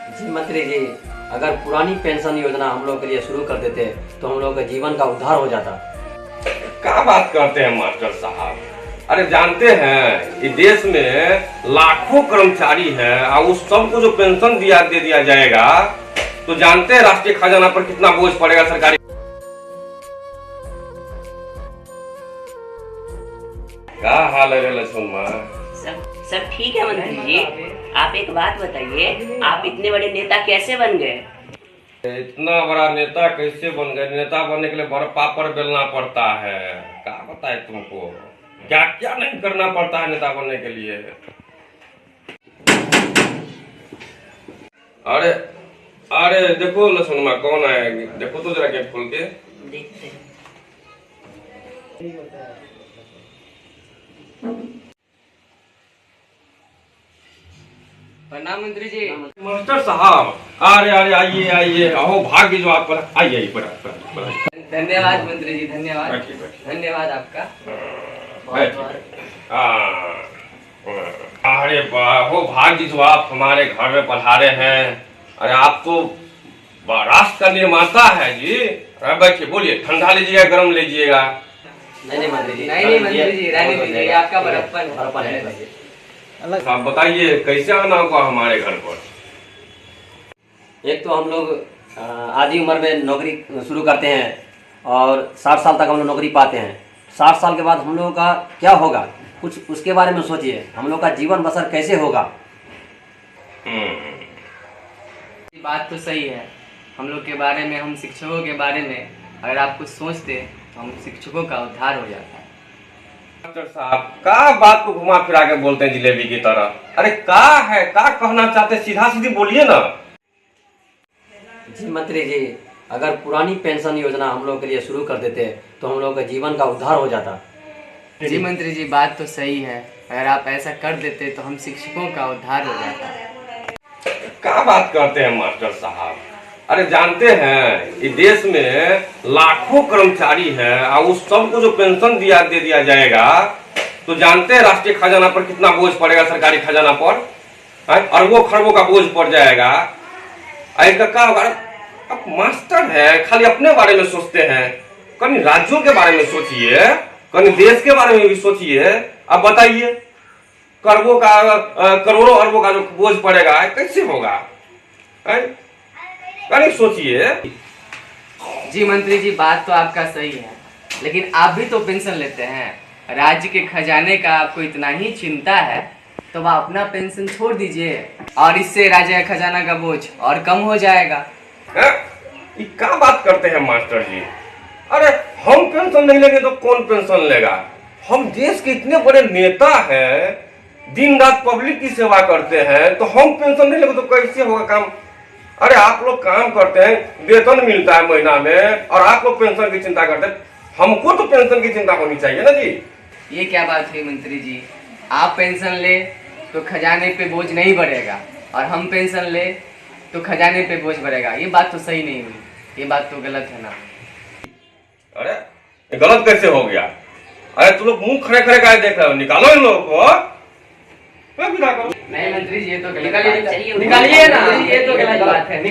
जी मंत्री जी, अगर पुरानी पेंशन योजना हम लोग के लिए शुरू कर देते तो हम लोग के जीवन का उद्धार हो जाता। क्या बात करते हैं मास्टर साहब। अरे जानते हैं इस देश में लाखों कर्मचारी हैं और उस सबको जो पेंशन दे दिया जाएगा तो जानते हैं राष्ट्रीय खजाना पर कितना बोझ पड़ेगा सरकारी। क्या हाल है लक्ष्मण माँ? सब ठीक है मंत्री जी। आप एक बात बताइए, आप इतने बड़े नेता कैसे बन गए? इतना बड़ा नेता कैसे बन गए? नेता बनने के लिए बड़ा पापड़ बेलना पड़ता है। क्या बताए तुमको, क्या क्या नहीं करना पड़ता है नेता बनने के लिए। अरे अरे देखो लक्ष्मण माँ कौन आएगी, देखो तो जरा गेट खोल के देखते हैं। प्रणाम मंत्री जी। मास्टर साहब, अरे अरे आइए आइए, अहो भाग्य जो आप पर आइए बड़ा। धन्यवाद मंत्री जी, धन्यवाद। बैठिए बैठिए। धन्यवाद आपका। अरे हो भाग्य जो आप हमारे घर में पधारे हैं। अरे आप तो राष्ट्र का निर्माता है जी। अरे बैठिए, बोलिए, ठंडा लीजिएगा गरम लीजिएगा? नहीं मंत्री जी, नहीं मंत्री जी, रहने दीजिए, आपका बड़प्पन है। आप बताइए कैसे आना होगा हमारे घर पर? एक तो हम लोग आधी उम्र में नौकरी शुरू करते हैं और 60 साल तक हम लोग नौकरी पाते हैं। 60 साल के बाद हम लोगों का क्या होगा, कुछ उसके बारे में सोचिए। हम लोग का जीवन बसर कैसे होगा? बात तो सही है। हम लोग के बारे में, हम शिक्षकों के बारे में अगर आप कुछ सोचते तो हम शिक्षकों का उद्धार हो जाता है। डॉक्टर साहब का बात को घुमा फिरा के बोलते हैं जिलेबी की तरह। अरे का है, का कहना चाहते हैं, सीधा सीधी बोलिए ना। जी मंत्री जी, अगर पुरानी पेंशन योजना हम लोग के लिए शुरू कर देते तो हम लोग के जीवन का उद्धार हो जाता। जी मंत्री जी, बात तो सही है। अगर आप ऐसा कर देते तो हम शिक्षकों का उद्धार हो जाता। क्या बात करते हैं मास्टर साहब। अरे जानते हैं इस देश में लाखों कर्मचारी हैं और उस सबको जो पेंशन दे दिया जाएगा तो जानते हैं राष्ट्रीय खजाना पर कितना बोझ पड़ेगा, सरकारी खजाना पर अरबों खरबों का बोझ पड़ जाएगा। इसका क्या होगा? अब मास्टर है, खाली अपने बारे में सोचते हैं। कहीं राज्यों के बारे में सोचिए, कहीं देश के बारे में भी सोचिए। अब बताइए, करोड़ों अरबों का जो बोझ पड़ेगा कैसे होगा? कहीं सोचिए। जी मंत्री जी, बात तो आपका सही है, लेकिन आप भी तो पेंशन लेते हैं। राज्य के खजाने का आपको इतना ही चिंता है तो आप अपना पेंशन छोड़ दीजिए और इससे राज्य का खजाना का बोझ और कम हो जाएगा। ये क्या बात करते हैं मास्टर जी? अरे हम पेंशन नहीं लेंगे तो कौन पेंशन लेगा? हम देश के इतने बड़े नेता हैं, दिन रात पब्लिक की सेवा करते हैं, तो हम पेंशन नहीं लेंगे तो कैसे होगा काम? अरे आप लोग काम करते हैं, वेतन मिलता है महीना में और आप लोग पेंशन की चिंता करते हैं। हमको तो पेंशन की चिंता होनी चाहिए ना जी। ये क्या बात है मंत्री जी? आप पेंशन ले तो खजाने पे बोझ नहीं बढ़ेगा और हम पेंशन ले तो खजाने पे बोझ बढ़ेगा। ये बात तो सही नहीं हुई, ये बात तो गलत है ना। अरे ये गलत कैसे हो गया? अरे तुम लोग मुंह खड़े खड़े का देख रहे हो, निकालो इन लोगों को। नहीं मंत्री जी, ये तो गलत निकालिए, बात है। चलिए, निकालिए ना, ये तो गलत बात है।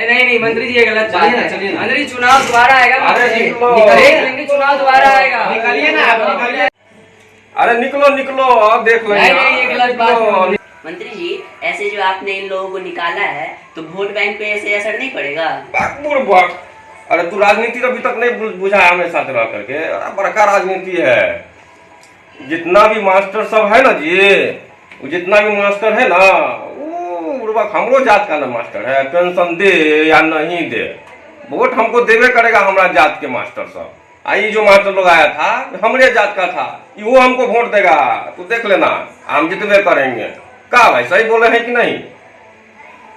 नहीं मंत्री जी, ये गलत बात है। मंत्री जी, चुनाव दोबारा आएगा। चुनाव दोबारा आएगा। निकालिए ना, आप निकालिए। अरे निकलो निकलो, और देख लेंगे। नहीं, ये गलत बात है। मंत्री जी, ऐसे जो आपने इन लोगों को निकाला है तो वोट बैंक पे ऐसे असर नहीं पड़ेगा? अरे तू राजनीति अभी तक नहीं बुझा है हमें साथ रह करके। बड़का राजनीति है। जितना भी मास्टर सब है ना जी, जितना भी मास्टर है ना, वो हमरो जात का ना मास्टर है। पेंशन दे या नहीं दे, वोट हमको देवे करेगा हमारा जात के मास्टर सब। आई जो मास्टर लोग आया था हमरे जात का था, वो हमको वोट देगा। तू देख लेना, हम जितने करेंगे। क्या भाई, सही बोले हैं कि नहीं?